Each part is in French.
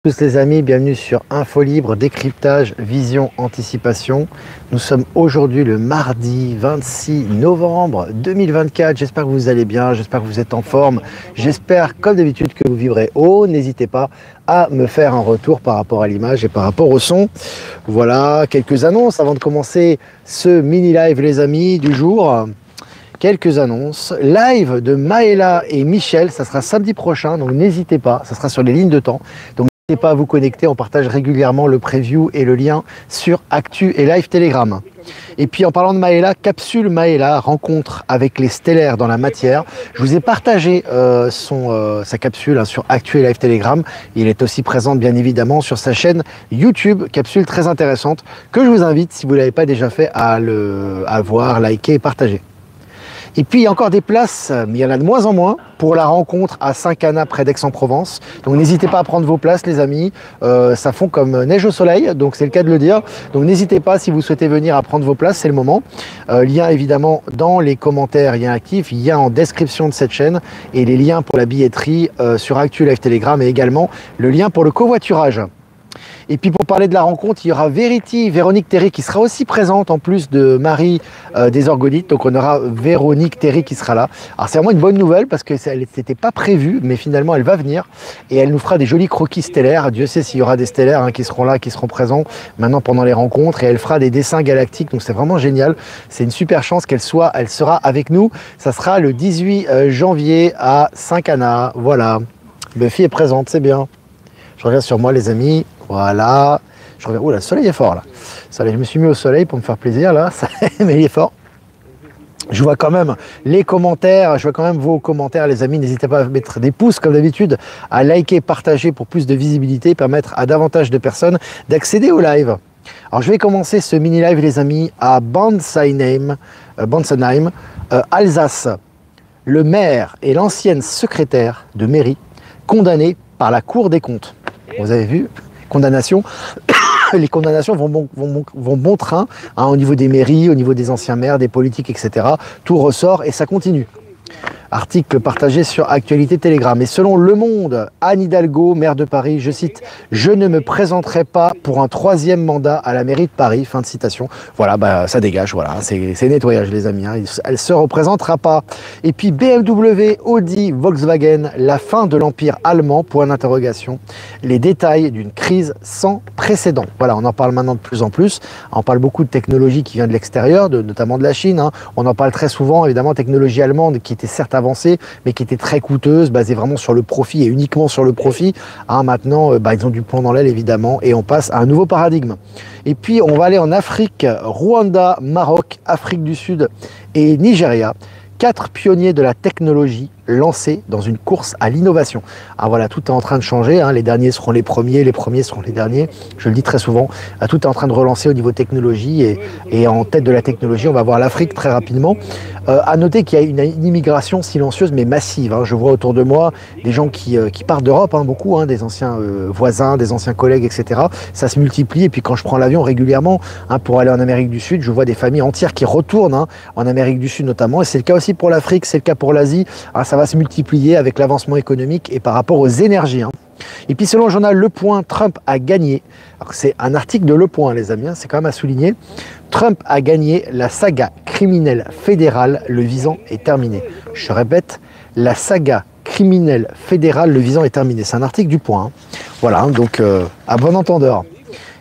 Tous les amis, bienvenue sur Info Libre, décryptage, vision, anticipation. Nous sommes aujourd'hui le mardi 26 novembre 2024. J'espère que vous allez bien, j'espère que vous êtes en forme. J'espère, comme d'habitude, que vous vivrez haut. N'hésitez pas à me faire un retour par rapport à l'image et par rapport au son. Voilà, quelques annonces avant de commencer ce mini-live, les amis, du jour. Quelques annonces. Live de Maëla et Michel, ça sera samedi prochain, donc n'hésitez pas, ça sera sur les lignes de temps. Donc n'hésitez pas à vous connecter, on partage régulièrement le preview et le lien sur Actu et Live Telegram. Et puis en parlant de Maëla, capsule Maëla, rencontre avec les stellaires dans la matière. Je vous ai partagé sa capsule sur Actu et Live Telegram. Il est aussi présent bien évidemment sur sa chaîne YouTube, capsule très intéressante que je vous invite, si vous ne l'avez pas déjà fait, à voir, liker et partager. Et puis il y a encore des places, mais il y en a de moins en moins, pour la rencontre à Saint-Cana près d'Aix-en-Provence. Donc n'hésitez pas à prendre vos places les amis, ça fond comme neige au soleil, donc c'est le cas de le dire. Donc n'hésitez pas si vous souhaitez venir à prendre vos places, c'est le moment. Lien évidemment dans les commentaires, lien actif, lien en description de cette chaîne et les liens pour la billetterie sur Actu Live Telegram et également le lien pour le covoiturage. Et puis pour parler de la rencontre, il y aura Véronique Théry qui sera aussi présente en plus de Marie des Orgonites. Donc on aura Véronique Théry qui sera là. Alors c'est vraiment une bonne nouvelle parce que ça n'était pas prévu, mais finalement elle va venir et elle nous fera des jolis croquis stellaires. Dieu sait s'il y aura des stellaires qui seront là, qui seront présents maintenant pendant les rencontres, et elle fera des dessins galactiques. Donc c'est vraiment génial. C'est une super chance elle sera avec nous. Ça sera le 18 janvier à Saint-Cana. Voilà. Buffy est présente, c'est bien. Je reviens sur moi les amis. Voilà, je reviens. Oula, le soleil est fort là. Je me suis mis au soleil pour me faire plaisir là, mais il est fort. Je vois quand même les commentaires, je vois quand même vos commentaires les amis. N'hésitez pas à mettre des pouces comme d'habitude, à liker, partager pour plus de visibilité, permettre à davantage de personnes d'accéder au live. Alors je vais commencer ce mini live les amis à Bansenheim, Alsace. Le maire et l'ancienne secrétaire de mairie condamnés par la Cour des comptes. Vous avez vu? Condamnation. Les condamnations vont bon train au niveau des mairies, au niveau des anciens maires, des politiques, etc. Tout ressort et ça continue. Article partagé sur Actualité Telegram. Et selon Le Monde, Anne Hidalgo, maire de Paris, je cite, « Je ne me présenterai pas pour un 3e mandat à la mairie de Paris ». Fin de citation. Voilà, ça dégage, voilà, c'est nettoyage les amis. Elle ne se représentera pas. Et puis BMW, Audi, Volkswagen, la fin de l'empire allemand, point d'interrogation. Les détails d'une crise sans précédent. Voilà, on en parle maintenant de plus en plus. On parle beaucoup de technologie qui vient de l'extérieur, notamment de la Chine. On en parle très souvent, évidemment, technologie allemande qui était certes avancée, mais qui était très coûteuse, basée vraiment sur le profit et uniquement sur le profit. Maintenant, ils ont du plomb dans l'aile, évidemment, et on passe à un nouveau paradigme. Et puis, on va aller en Afrique, Rwanda, Maroc, Afrique du Sud et Nigeria. 4 pionniers de la technologie lancés dans une course à l'innovation. Ah voilà, tout est en train de changer, les derniers seront les premiers seront les derniers, je le dis très souvent, tout est en train de relancer au niveau technologie et en tête de la technologie, on va voir l'Afrique très rapidement. À noter qu'il y a une immigration silencieuse mais massive, je vois autour de moi des gens qui partent d'Europe, beaucoup, des anciens voisins, des anciens collègues, etc. Ça se multiplie et puis quand je prends l'avion régulièrement pour aller en Amérique du Sud, je vois des familles entières qui retournent en Amérique du Sud notamment, et c'est le cas aussi pour l'Afrique, c'est le cas pour l'Asie, ça va se multiplier avec l'avancement économique et par rapport aux énergies. Et puis selon le journal Le Point, Trump a gagné. C'est un article de Le Point les amis, c'est quand même à souligner. Trump a gagné, la saga criminelle fédérale le visant est terminée. Je répète, la saga criminelle fédérale le visant est terminée. C'est un article du Point. Voilà, donc à bon entendeur.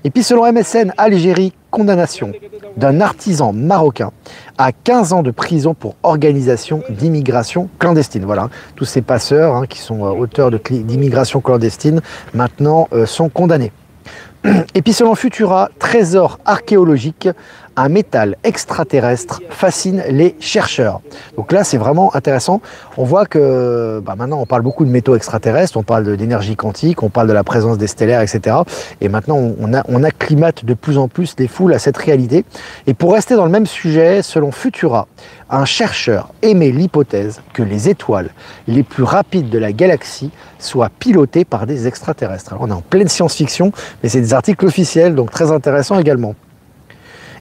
Et puis selon MSN, Algérie, condamnation d'un artisan marocain à 15 ans de prison pour organisation d'immigration clandestine. Voilà, tous ces passeurs qui sont auteurs d'immigration clandestine maintenant sont condamnés. Et puis selon Futura, trésor archéologique, un métal extraterrestre fascine les chercheurs. Donc là, c'est vraiment intéressant. On voit que maintenant, on parle beaucoup de métaux extraterrestres, on parle d'énergie quantique, on parle de la présence des stellaires, etc. Et maintenant, on acclimate de plus en plus les foules à cette réalité. Et pour rester dans le même sujet, selon Futura, un chercheur émet l'hypothèse que les étoiles les plus rapides de la galaxie soient pilotées par des extraterrestres. Alors, on est en pleine science-fiction, mais c'est des articles officiels, donc très intéressants également.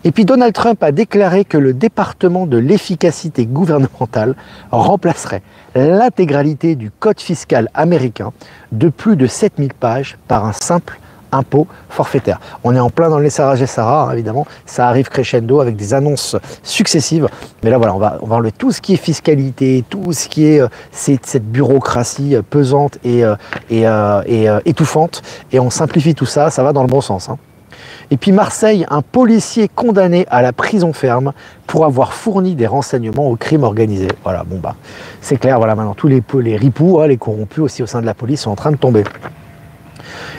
Et puis Donald Trump a déclaré que le département de l'efficacité gouvernementale remplacerait l'intégralité du code fiscal américain de plus de 7000 pages par un simple impôt forfaitaire. On est en plein dans le lessarage et Sarah, hein, évidemment, ça arrive crescendo avec des annonces successives. Mais là, voilà, on va enlever tout ce qui est fiscalité, tout ce qui est cette bureaucratie pesante et étouffante, et on simplifie tout ça, ça va dans le bon sens. Hein. Et puis Marseille, un policier condamné à la prison ferme pour avoir fourni des renseignements au crime organisé. Voilà, bon bah, c'est clair, voilà, maintenant tous les ripoux, hein, les corrompus aussi au sein de la police sont en train de tomber.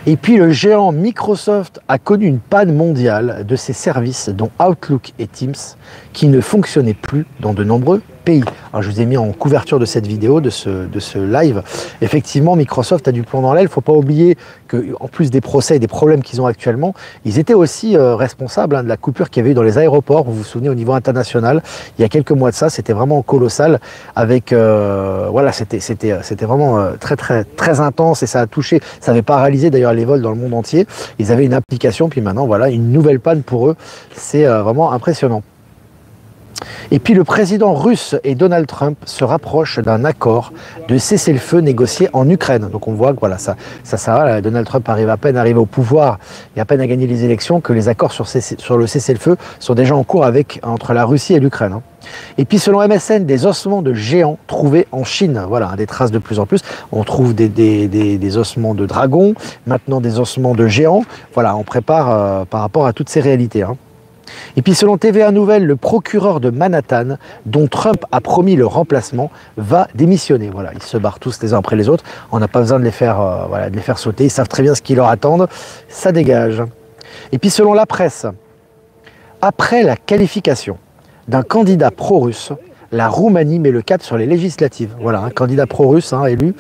Et puis le géant Microsoft a connu une panne mondiale de ses services dont Outlook et Teams qui ne fonctionnaient plus dans de nombreux pays. Alors, je vous ai mis en couverture de cette vidéo, de ce live. Effectivement, Microsoft a du plomb dans l'aile. Il ne faut pas oublier qu'en plus des procès et des problèmes qu'ils ont actuellement, ils étaient aussi responsables de la coupure qu'il y avait eu dans les aéroports. Vous vous souvenez, au niveau international, il y a quelques mois de ça, c'était vraiment colossal. Avec, voilà, c'était vraiment très intense et ça a touché, ça avait paralysé d'ailleurs les vols dans le monde entier. Ils avaient une application, puis maintenant, voilà, une nouvelle panne pour eux. C'est vraiment impressionnant. Et puis le président russe et Donald Trump se rapprochent d'un accord de cessez-le-feu négocié en Ukraine. Donc on voit que voilà, ça va, Donald Trump arrive à peine arrivé au pouvoir et à peine à gagner les élections que les accords sur le cessez-le-feu sont déjà en cours entre la Russie et l'Ukraine. Hein. Et puis selon MSN, des ossements de géants trouvés en Chine. Voilà, des traces de plus en plus. On trouve des ossements de dragons, maintenant des ossements de géants. Voilà, on prépare par rapport à toutes ces réalités. Hein. Et puis selon TVA Nouvelles, le procureur de Manhattan, dont Trump a promis le remplacement, va démissionner. Voilà, ils se barrent tous les uns après les autres. On n'a pas besoin de les faire sauter. Ils savent très bien ce qui leur attend. Ça dégage. Et puis selon la presse, après la qualification d'un candidat pro-russe, la Roumanie met le cap sur les législatives. Voilà, un candidat pro-russe élu,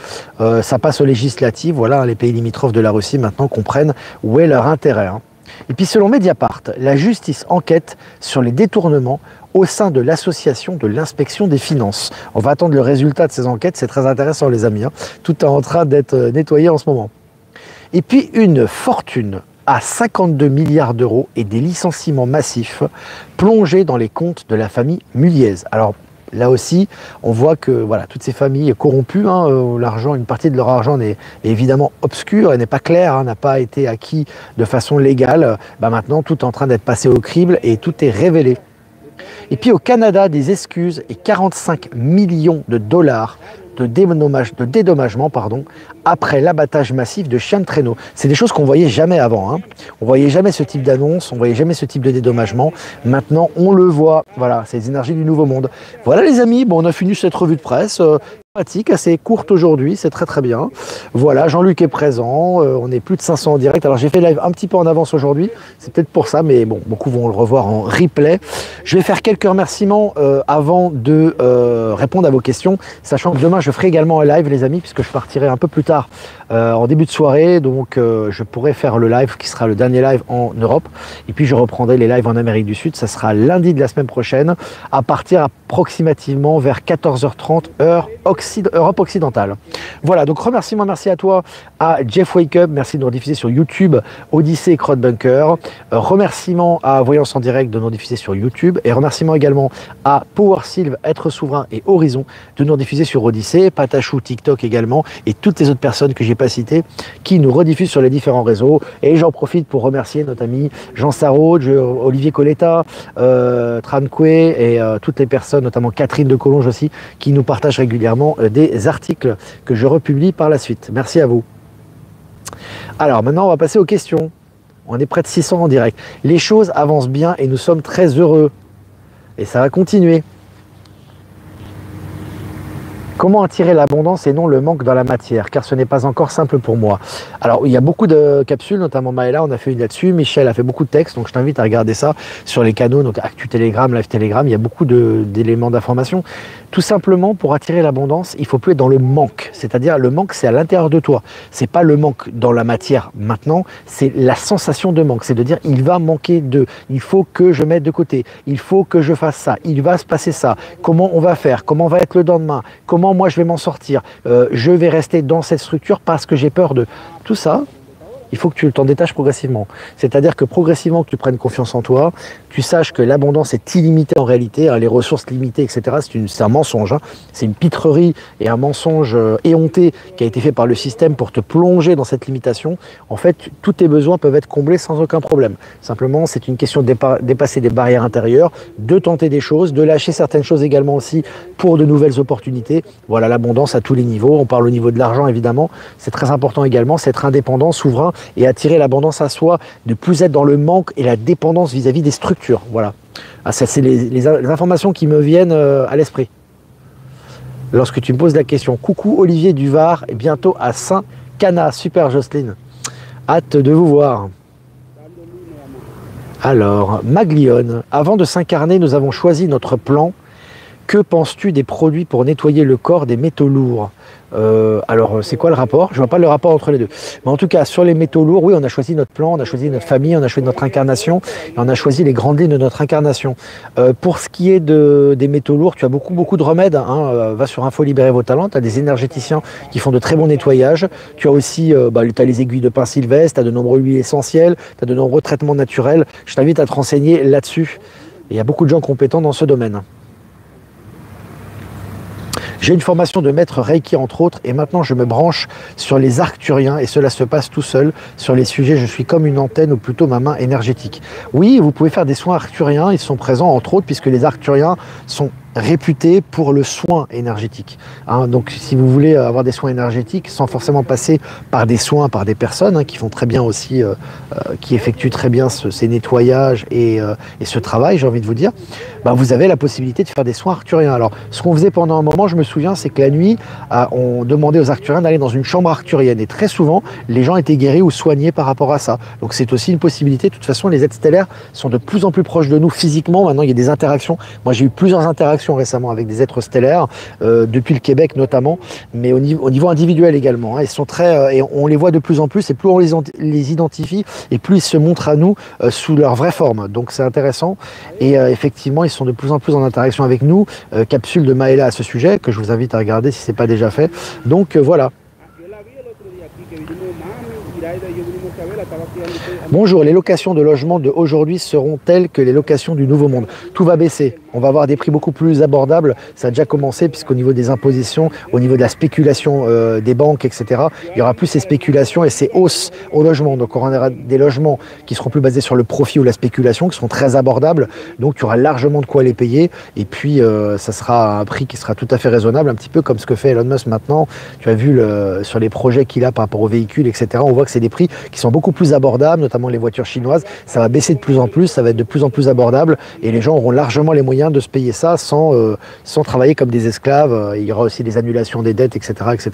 ça passe aux législatives. Voilà, les pays limitrophes de la Russie maintenant comprennent où est leur intérêt. Hein. Et puis selon Mediapart, la justice enquête sur les détournements au sein de l'association de l'inspection des finances. On va attendre le résultat de ces enquêtes, c'est très intéressant les amis. Hein. Tout est en train d'être nettoyé en ce moment. Et puis une fortune à 52 milliards d'euros et des licenciements massifs plongés dans les comptes de la famille Muliez. Alors là aussi, on voit que voilà, toutes ces familles corrompues, l'argent, une partie de leur argent est évidemment obscure, elle n'est pas claire, n'a pas été acquis de façon légale. Maintenant, tout est en train d'être passé au crible et tout est révélé. Et puis au Canada, des excuses et 45 millions de dollars de dédommagement après l'abattage massif de chiens de traîneau. C'est des choses qu'on voyait jamais avant. Hein. On voyait jamais ce type d'annonce, on voyait jamais ce type de dédommagement. Maintenant, on le voit. Voilà, c'est les énergies du nouveau monde. Voilà les amis, bon, on a fini cette revue de presse. Pratique, assez courte aujourd'hui, c'est très bien. Voilà, Jean-Luc est présent, on est plus de 500 en direct. Alors j'ai fait live un petit peu en avance aujourd'hui, c'est peut-être pour ça, mais bon, beaucoup vont le revoir en replay. Je vais faire quelques remerciements avant de répondre à vos questions, sachant que demain je ferai également un live les amis, puisque je partirai un peu plus tard en début de soirée, donc je pourrai faire le live qui sera le dernier live en Europe, et puis je reprendrai les lives en Amérique du Sud, ça sera lundi de la semaine prochaine, à partir approximativement vers 14h30 Europe occidentale. Voilà, donc merci à toi, à Jeff Wake Up, merci de nous diffuser sur YouTube, Odyssée et Crowd Bunker. Remerciements à Voyance en direct de nous diffuser sur YouTube et remerciements également à Power Sylve, Être Souverain et Horizon de nous diffuser sur Odyssée, Patachou, TikTok également et toutes les autres personnes que j'ai pas citées qui nous rediffusent sur les différents réseaux. Et j'en profite pour remercier notre ami Jean Sarraud, Olivier Coletta, Tranqué et toutes les personnes, notamment Catherine de Collonges aussi, qui nous partagent régulièrement des articles que je republie par la suite. Merci à vous. Alors maintenant on va passer aux questions. On est près de 600 en direct. Les choses avancent bien et nous sommes très heureux. Et ça va continuer. Comment attirer l'abondance et non le manque dans la matière, car ce n'est pas encore simple pour moi. Alors, il y a beaucoup de capsules, notamment Maëla, on a fait une là-dessus. Michel a fait beaucoup de textes, donc je t'invite à regarder ça sur les canaux, donc Actu Telegram, Live Telegram, il y a beaucoup d'éléments d'information. Tout simplement, pour attirer l'abondance, il faut plus être dans le manque. C'est-à-dire, le manque, c'est à l'intérieur de toi. C'est pas le manque dans la matière maintenant, c'est la sensation de manque. C'est de dire, il va manquer de, il faut que je mette de côté, il faut que je fasse ça, il va se passer ça. Comment on va faire? Comment va être le lendemain? Comment moi je vais m'en sortir? Je vais rester dans cette structure parce que j'ai peur de tout ça. il faut que tu t'en détaches progressivement. C'est-à-dire que progressivement que tu prennes confiance en toi, tu saches que l'abondance est illimitée en réalité, hein, les ressources limitées, etc. C'est un mensonge, hein. C'est une pitrerie et un mensonge éhonté qui a été fait par le système pour te plonger dans cette limitation. En fait, tous tes besoins peuvent être comblés sans aucun problème. Simplement, c'est une question de dépasser des barrières intérieures, de tenter des choses, de lâcher certaines choses également aussi pour de nouvelles opportunités. Voilà, l'abondance à tous les niveaux. On parle au niveau de l'argent, évidemment. C'est très important également, c'est être indépendant, souverain et attirer l'abondance à soi, ne plus être dans le manque et la dépendance vis-à-vis des structures. Voilà. Ah, ça, c'est les informations qui me viennent à l'esprit. Lorsque tu me poses la question, coucou Olivier Duvar, et bientôt à Saint-Cana. Super Jocelyne. Hâte de vous voir. Alors, Maglione, avant de s'incarner, nous avons choisi notre plan. Que penses-tu des produits pour nettoyer le corps des métaux lourds? Alors, c'est quoi le rapport? Je ne vois pas le rapport entre les deux. Mais en tout cas, sur les métaux lourds, oui, on a choisi notre plan, on a choisi notre famille, on a choisi notre incarnation, et on a choisi les grandes lignes de notre incarnation. Pour ce qui est des métaux lourds, tu as beaucoup de remèdes. Hein. Va sur Info Libérer vos talents, tu as des énergéticiens qui font de très bons nettoyages. Tu as aussi t'as les aiguilles de pin sylvestre, tu as de nombreux huiles essentielles, tu as de nombreux traitements naturels. Je t'invite à te renseigner là-dessus. Il y a beaucoup de gens compétents dans ce domaine. J'ai une formation de maître Reiki entre autres et maintenant je me branche sur les arcturiens et cela se passe tout seul. Sur les sujets, je suis comme une antenne ou plutôt ma main énergétique. Oui, vous pouvez faire des soins arcturiens, ils sont présents entre autres puisque les arcturiens sont réputés pour le soin énergétique. Hein, donc si vous voulez avoir des soins énergétiques sans forcément passer par des soins par des personnes qui font très bien aussi, qui effectuent très bien ces nettoyages et ce travail, j'ai envie de vous dire, vous avez la possibilité de faire des soins arcturiens. Alors ce qu'on faisait pendant un moment, je me souviens, c'est que la nuit, on demandait aux arcturiens d'aller dans une chambre arcturienne et très souvent, les gens étaient guéris ou soignés par rapport à ça. Donc c'est aussi une possibilité. De toute façon, les êtres stellaires sont de plus en plus proches de nous physiquement. Maintenant, il y a des interactions. Moi, j'ai eu plusieurs interactions récemment avec des êtres stellaires, depuis le Québec notamment, mais au niveau individuel également. Hein. Ils sont très, et on les voit de plus en plus, et plus on les identifie, et plus ils se montrent à nous sous leur vraie forme. Donc c'est intéressant, et effectivement, ils sont de plus en plus en interaction avec nous. Capsule de Maëla à ce sujet, que je vous invite à regarder si ce n'est pas déjà fait. Donc voilà. Bonjour, les locations de logements d'aujourd'hui seront telles que les locations du Nouveau Monde. Tout va baisser. On va avoir des prix beaucoup plus abordables. Ça a déjà commencé puisqu'au niveau des impositions, au niveau de la spéculation des banques, etc., il y aura plus ces spéculations et ces hausses au logement. Donc on aura des logements qui seront plus basés sur le profit ou la spéculation, qui seront très abordables. Donc tu auras largement de quoi les payer. Et puis ça sera un prix qui sera tout à fait raisonnable, un petit peu comme ce que fait Elon Musk maintenant. Tu as vu sur les projets qu'il a par rapport aux véhicules, etc. On voit que c'est des prix qui sont beaucoup plus abordables, notamment les voitures chinoises. Ça va baisser de plus en plus, ça va être de plus en plus abordable et les gens auront largement les moyens de se payer ça sans travailler comme des esclaves. Il y aura aussi des annulations des dettes, etc. etc.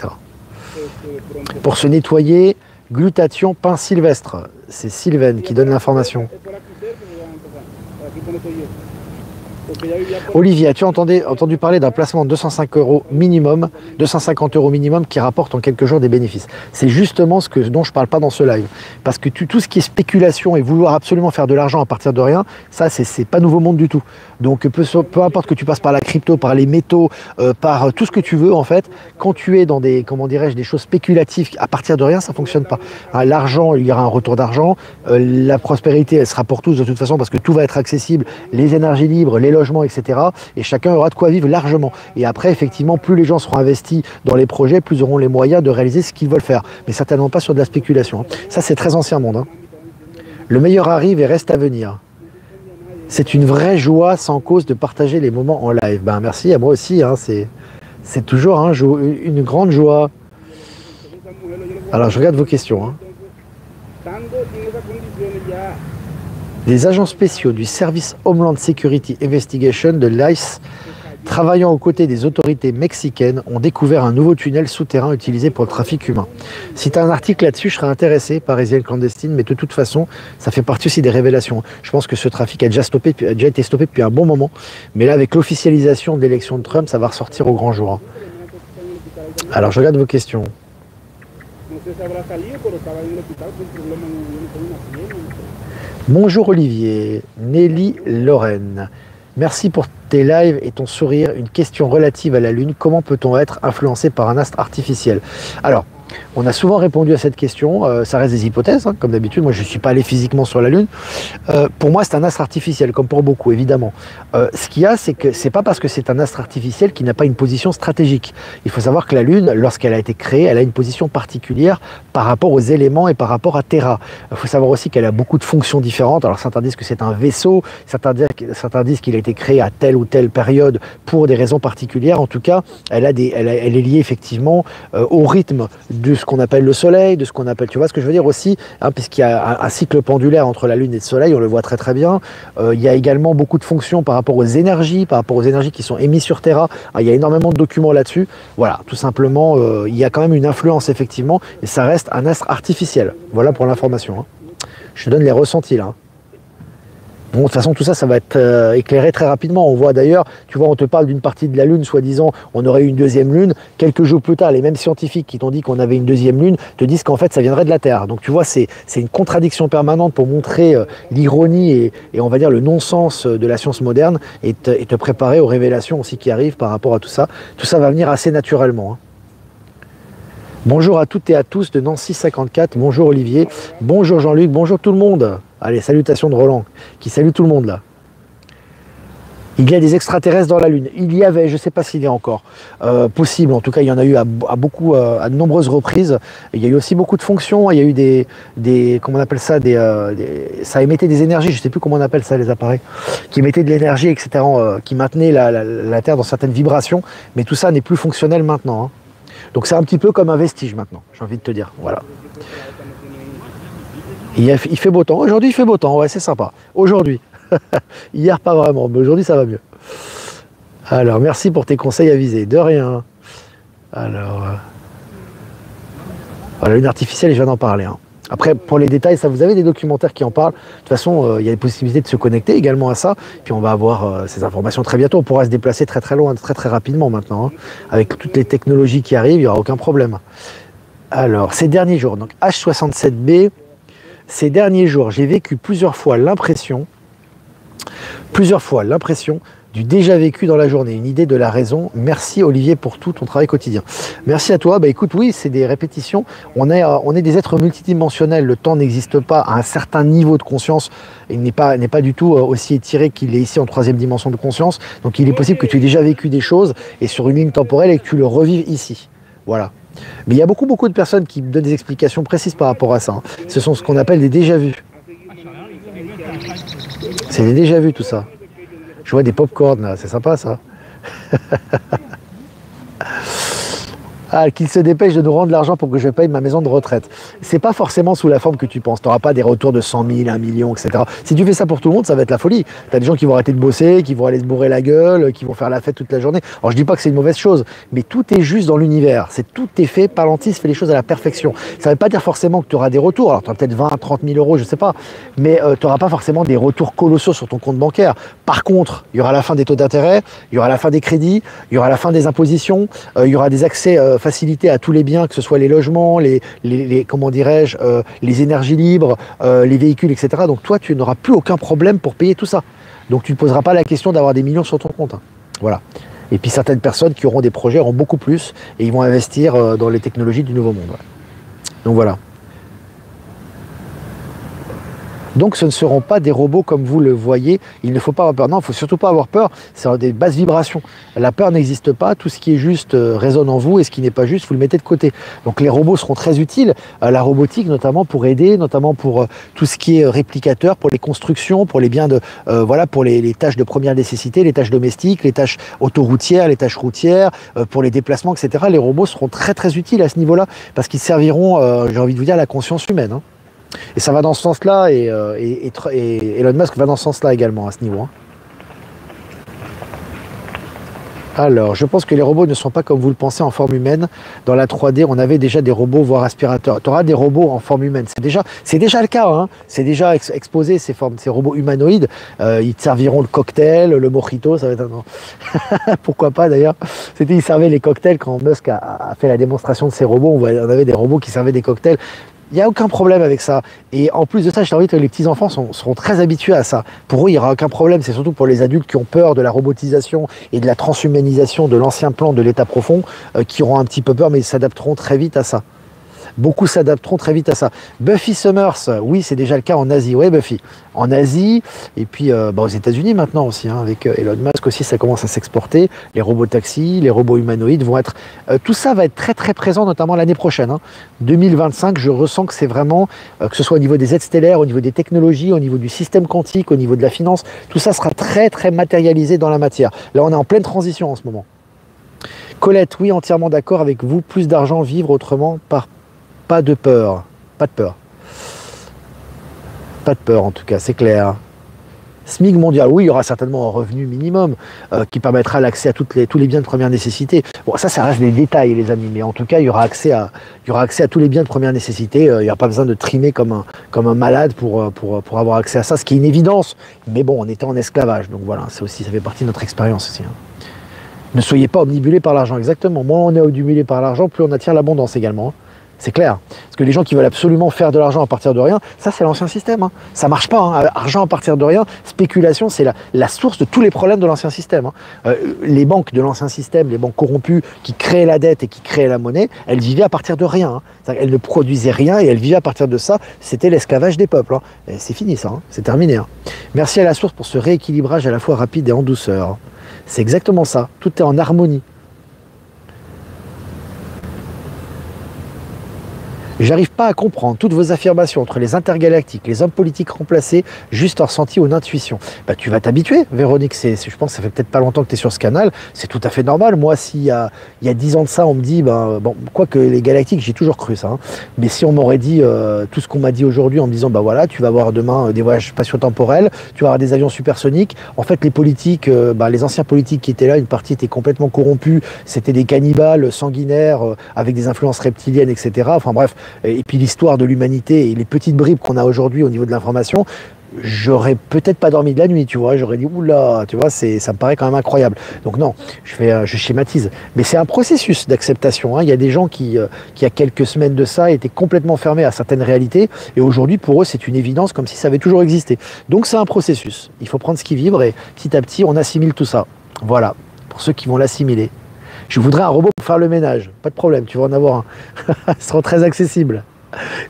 Pour se nettoyer, glutathion, pain sylvestre. C'est Sylvaine qui donne l'information. Olivier, as-tu entendu parler d'un placement de 250 euros minimum qui rapporte en quelques jours des bénéfices? C'est justement dont je ne parle pas dans ce live. Parce que tout ce qui est spéculation et vouloir absolument faire de l'argent à partir de rien, ça, c'est pas Nouveau Monde du tout. Donc peu importe que tu passes par la crypto, par les métaux, par tout ce que tu veux, en fait, quand tu es dans des choses spéculatives à partir de rien, ça ne fonctionne pas. L'argent, il y aura un retour d'argent. La prospérité, elle sera pour tous de toute façon parce que tout va être accessible. Les énergies libres, les logements, etc. Et chacun aura de quoi vivre largement. Et après, effectivement, plus les gens seront investis dans les projets, plus ils auront les moyens de réaliser ce qu'ils veulent faire. Mais certainement pas sur de la spéculation. Ça, c'est très ancien monde. Le meilleur arrive et reste à venir. C'est une vraie joie sans cause de partager les moments en live. Merci à moi aussi. C'est toujours une grande joie. Alors, je regarde vos questions. Des agents spéciaux du Service Homeland Security Investigation de l'ICE, travaillant aux côtés des autorités mexicaines, ont découvert un nouveau tunnel souterrain utilisé pour le trafic humain. Si tu as un article là-dessus, je serais intéressé, Parisienne clandestine, mais de toute façon, ça fait partie aussi des révélations. Je pense que ce trafic a déjà été stoppé depuis un bon moment, mais là, avec l'officialisation de l'élection de Trump, ça va ressortir au grand jour. Alors, je regarde vos questions. Bonjour Olivier, Nelly Lorraine. Merci pour tes lives et ton sourire. Une question relative à la Lune. Comment peut-on être influencé par un astre artificiel? Alors, On a souvent répondu à cette question, ça reste des hypothèses, hein, comme d'habitude, moi je ne suis pas allé physiquement sur la Lune. Pour moi c'est un astre artificiel, comme pour beaucoup évidemment. Ce qu'il y a, c'est que c'est pas parce que c'est un astre artificiel qu'il n'a pas une position stratégique. Il faut savoir que la Lune, lorsqu'elle a été créée, elle a une position particulière par rapport aux éléments et par rapport à Terra. Il faut savoir aussi qu'elle a beaucoup de fonctions différentes. Alors certains disent que c'est un vaisseau, certains disent qu'il a été créé à telle ou telle période pour des raisons particulières. En tout cas, elle est liée effectivement au rythme de ce qu'on appelle le Soleil, de ce qu'on appelle, tu vois ce que je veux dire aussi, hein, puisqu'il y a un cycle pendulaire entre la Lune et le Soleil, on le voit très très bien. Il y a également beaucoup de fonctions par rapport aux énergies qui sont émises sur Terra. Il y a énormément de documents là-dessus. Voilà, tout simplement, il y a quand même une influence effectivement, et ça reste un astre artificiel. Voilà pour l'information. Hein. Je te donne les ressentis là. Hein. Bon, de toute façon, tout ça, ça va être éclairé très rapidement. On voit d'ailleurs, tu vois, on te parle d'une partie de la Lune, soi-disant, on aurait eu une deuxième Lune. Quelques jours plus tard, les mêmes scientifiques qui t'ont dit qu'on avait une deuxième Lune te disent qu'en fait, ça viendrait de la Terre. Donc, tu vois, c'est une contradiction permanente pour montrer l'ironie et on va dire le non-sens de la science moderne et te préparer aux révélations aussi qui arrivent par rapport à tout ça. Tout ça va venir assez naturellement. Hein. Bonjour à toutes et à tous de Nancy 54. Bonjour Olivier. Bonjour Jean-Luc. Bonjour tout le monde. Allez, salutations de Roland, qui salue tout le monde là. Il y a des extraterrestres dans la Lune. Il y avait, je ne sais pas s'il y a encore, possible. En tout cas, il y en a eu à de nombreuses reprises. Il y a eu aussi beaucoup de fonctions. Il y a eu comment on appelle ça, ça émettait des énergies. Je ne sais plus comment on appelle ça, les appareils, qui émettaient de l'énergie, etc., qui maintenaient la Terre dans certaines vibrations. Mais tout ça n'est plus fonctionnel maintenant. Hein. Donc c'est un petit peu comme un vestige maintenant, j'ai envie de te dire. Voilà. Il fait beau temps. Aujourd'hui, il fait beau temps. Ouais, c'est sympa. Aujourd'hui. Hier, pas vraiment, mais aujourd'hui, ça va mieux. Alors, merci pour tes conseils avisés. De rien. Alors, la Lune artificielle, je viens d'en parler. Hein. Après, pour les détails, ça, vous avez des documentaires qui en parlent. De toute façon, il y a des possibilités de se connecter également à ça. Puis on va avoir ces informations très bientôt. On pourra se déplacer très très loin, très très rapidement maintenant. Hein. Avec toutes les technologies qui arrivent, il n'y aura aucun problème. Alors, ces derniers jours, donc H67B, ces derniers jours, j'ai vécu plusieurs fois l'impression du déjà vécu dans la journée, une idée de la raison. Merci Olivier pour tout ton travail quotidien. Merci à toi. Bah écoute, oui, c'est des répétitions. On est des êtres multidimensionnels. Le temps n'existe pas à un certain niveau de conscience. Il n'est pas du tout aussi étiré qu'il est ici en troisième dimension de conscience. Donc il est possible que tu aies déjà vécu des choses et sur une ligne temporelle et que tu le revives ici. Voilà. Mais il y a beaucoup de personnes qui donnent des explications précises par rapport à ça. Hein. Ce sont ce qu'on appelle des déjà-vus. C'est des déjà-vus tout ça. Je vois des pop-corn là, c'est sympa ça. Ah, qu'il se dépêche de nous rendre l'argent pour que je paye ma maison de retraite. C'est pas forcément sous la forme que tu penses. Tu n'auras pas des retours de 100 000, 1 million, etc. Si tu fais ça pour tout le monde, ça va être la folie. Tu as des gens qui vont arrêter de bosser, qui vont aller se bourrer la gueule, qui vont faire la fête toute la journée. Alors je dis pas que c'est une mauvaise chose, mais tout est juste dans l'univers. Tout est fait, Palantis fait les choses à la perfection. Ça ne veut pas dire forcément que tu auras des retours. Alors tu auras peut-être 20, 30 000 euros, je sais pas. Mais tu n'auras pas forcément des retours colossaux sur ton compte bancaire. Par contre, il y aura la fin des taux d'intérêt, il y aura la fin des crédits, il y aura la fin des impositions, il y aura des accès facilités à tous les biens, que ce soit les logements, comment dirais-je, les énergies libres, les véhicules, etc. Donc toi, tu n'auras plus aucun problème pour payer tout ça. Donc tu ne poseras pas la question d'avoir des millions sur ton compte. Hein. Voilà. Et puis certaines personnes qui auront des projets auront beaucoup plus et ils vont investir dans les technologies du nouveau monde. Ouais. Donc voilà. Donc ce ne seront pas des robots comme vous le voyez, il ne faut pas avoir peur. Non, il ne faut surtout pas avoir peur, c'est des basses vibrations. La peur n'existe pas, tout ce qui est juste résonne en vous et ce qui n'est pas juste, vous le mettez de côté. Donc les robots seront très utiles, la robotique notamment pour aider, notamment pour tout ce qui est réplicateur, pour les constructions, pour les biens de, voilà, pour les tâches de première nécessité, les tâches domestiques, les tâches autoroutières, les tâches routières, pour les déplacements, etc. Les robots seront très très utiles à ce niveau-là parce qu'ils serviront, j'ai envie de vous dire, la conscience humaine. Hein. Et ça va dans ce sens-là, et Elon Musk va dans ce sens-là également, à ce niveau. Hein. Alors, je pense que les robots ne sont pas comme vous le pensez en forme humaine. Dans la 3D, on avait déjà des robots, voire aspirateurs. Tu auras des robots en forme humaine. C'est déjà le cas. Hein. C'est déjà exposé, ces robots humanoïdes. Ils te serviront le cocktail, le mojito. Ça va être pourquoi pas d'ailleurs. Ils servaient les cocktails quand Musk a fait la démonstration de ces robots. On avait des robots qui servaient des cocktails. Il n'y a aucun problème avec ça. Et en plus de ça, je t'invite que les petits-enfants seront très habitués à ça. Pour eux, il n'y aura aucun problème. C'est surtout pour les adultes qui ont peur de la robotisation et de la transhumanisation de l'ancien plan de l'état profond, qui auront un petit peu peur, mais ils s'adapteront très vite à ça. Beaucoup s'adapteront très vite à ça. Buffy Summers, oui, c'est déjà le cas en Asie. Oui, Buffy. En Asie, et puis aux États-Unis maintenant aussi, hein, avec Elon Musk aussi, ça commence à s'exporter. Les robots taxis, les robots humanoïdes vont être... tout ça va être très très présent, notamment l'année prochaine. 2025, je ressens que c'est vraiment, que ce soit au niveau des aides stellaires, au niveau des technologies, au niveau du système quantique, au niveau de la finance, tout ça sera très très matérialisé dans la matière. Là, on est en pleine transition en ce moment. Colette, oui, entièrement d'accord avec vous. Plus d'argent, vivre autrement, pas de peur. Pas de peur. Pas de peur, en tout cas, c'est clair. SMIC mondial, oui, il y aura certainement un revenu minimum qui permettra l'accès à tous les biens de première nécessité. Bon, ça reste des détails, les amis, mais en tout cas, il y aura accès à tous les biens de première nécessité. Il n'y aura pas besoin de trimer comme un malade pour avoir accès à ça, ce qui est une évidence. Mais bon, on était en esclavage, donc voilà, ça fait partie de notre expérience aussi. Ne soyez pas obnubilés par l'argent, exactement. Moins on est obnubilé par l'argent, plus on attire l'abondance également. C'est clair. Parce que les gens qui veulent absolument faire de l'argent à partir de rien, ça c'est l'ancien système. Ça marche pas. Argent à partir de rien, spéculation, c'est la source de tous les problèmes de l'ancien système. Les banques de l'ancien système, les banques corrompues qui créaient la dette et qui créaient la monnaie, elles vivaient à partir de rien. Elles ne produisaient rien et elles vivaient à partir de ça. C'était l'esclavage des peuples. C'est fini ça, c'est terminé. Merci à la source pour ce rééquilibrage à la fois rapide et en douceur. C'est exactement ça. Tout est en harmonie. J'arrive pas à comprendre toutes vos affirmations entre les intergalactiques, les hommes politiques remplacés, juste un ressenti ou une intuition. Bah, tu vas t'habituer, Véronique. Je pense que ça fait peut-être pas longtemps que tu es sur ce canal. C'est tout à fait normal. Moi, s'il y a 10 ans de ça, on me dit, bon, quoique les galactiques, j'ai toujours cru ça. Mais si on m'aurait dit tout ce qu'on m'a dit aujourd'hui en me disant, bah voilà, tu vas avoir demain des voyages spatio-temporels, tu vas avoir des avions supersoniques. En fait, les politiques, les anciens politiques qui étaient là, une partie était complètement corrompue. C'était des cannibales sanguinaires avec des influences reptiliennes, etc. Enfin bref. Et puis l'histoire de l'humanité et les petites bribes qu'on a aujourd'hui au niveau de l'information, j'aurais peut-être pas dormi de la nuit, tu vois, j'aurais dit oula, tu vois, ça me paraît quand même incroyable. Donc non, je schématise, mais c'est un processus d'acceptation. Il y a des gens qui il y a quelques semaines de ça étaient complètement fermés à certaines réalités et aujourd'hui pour eux c'est une évidence comme si ça avait toujours existé. Donc c'est un processus. Il faut prendre ce qui vibre et petit à petit on assimile tout ça. Voilà, pour ceux qui vont l'assimiler. Je voudrais un robot pour faire le ménage. Pas de problème, tu vas en avoir un. Ce sera très accessible.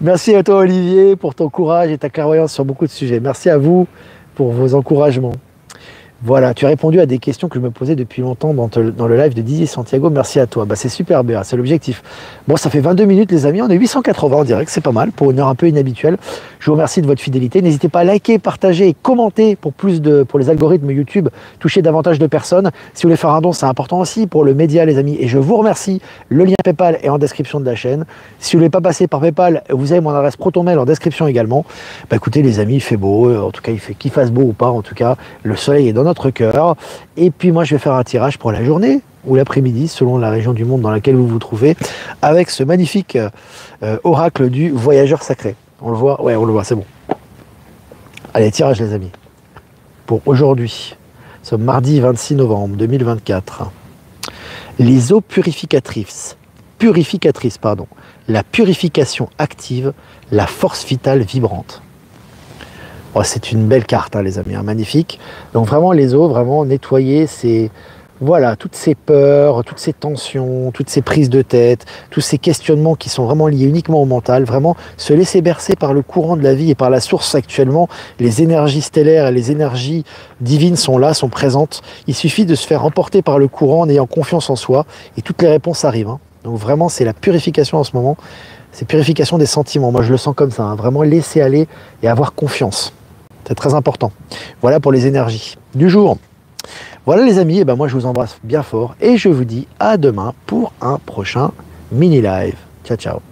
Merci à toi Olivier pour ton courage et ta clairvoyance sur beaucoup de sujets. Merci à vous pour vos encouragements. Voilà, tu as répondu à des questions que je me posais depuis longtemps dans le live de Didier Santiago. Merci à toi. C'est super, Béa, c'est l'objectif. Bon, ça fait 22 minutes, les amis. On est 880 en direct, c'est pas mal pour une heure un peu inhabituelle. Je vous remercie de votre fidélité. N'hésitez pas à liker, partager et commenter pour les algorithmes YouTube, toucher davantage de personnes. Si vous voulez faire un don, c'est important aussi pour le média, les amis. Et je vous remercie. Le lien PayPal est en description de la chaîne. Si vous ne voulez pas passer par PayPal, vous avez mon adresse ProtonMail en description également. Écoutez, les amis, il fait beau. En tout cas, qu'il fasse beau ou pas, en tout cas, le soleil est dans notre cœur. Et puis moi je vais faire un tirage pour la journée ou l'après-midi selon la région du monde dans laquelle vous vous trouvez avec ce magnifique oracle du voyageur sacré. On le voit? Ouais, on le voit, c'est bon. Allez, tirage les amis. Pour aujourd'hui, ce mardi 26 novembre 2024. Les eaux purificatrices, la purification active, la force vitale vibrante. Oh, c'est une belle carte, les amis, magnifique. Donc vraiment les eaux, vraiment nettoyer toutes ces peurs, toutes ces tensions, toutes ces prises de tête, tous ces questionnements qui sont vraiment liés uniquement au mental, vraiment se laisser bercer par le courant de la vie et par la source actuellement. Les énergies stellaires et les énergies divines sont là, sont présentes. Il suffit de se faire emporter par le courant en ayant confiance en soi et toutes les réponses arrivent. Donc vraiment c'est la purification en ce moment, c'est purification des sentiments. Moi je le sens comme ça, vraiment laisser aller et avoir confiance. C'est très important. Voilà pour les énergies du jour. Voilà les amis, et moi je vous embrasse bien fort et je vous dis à demain pour un prochain mini live. Ciao ciao.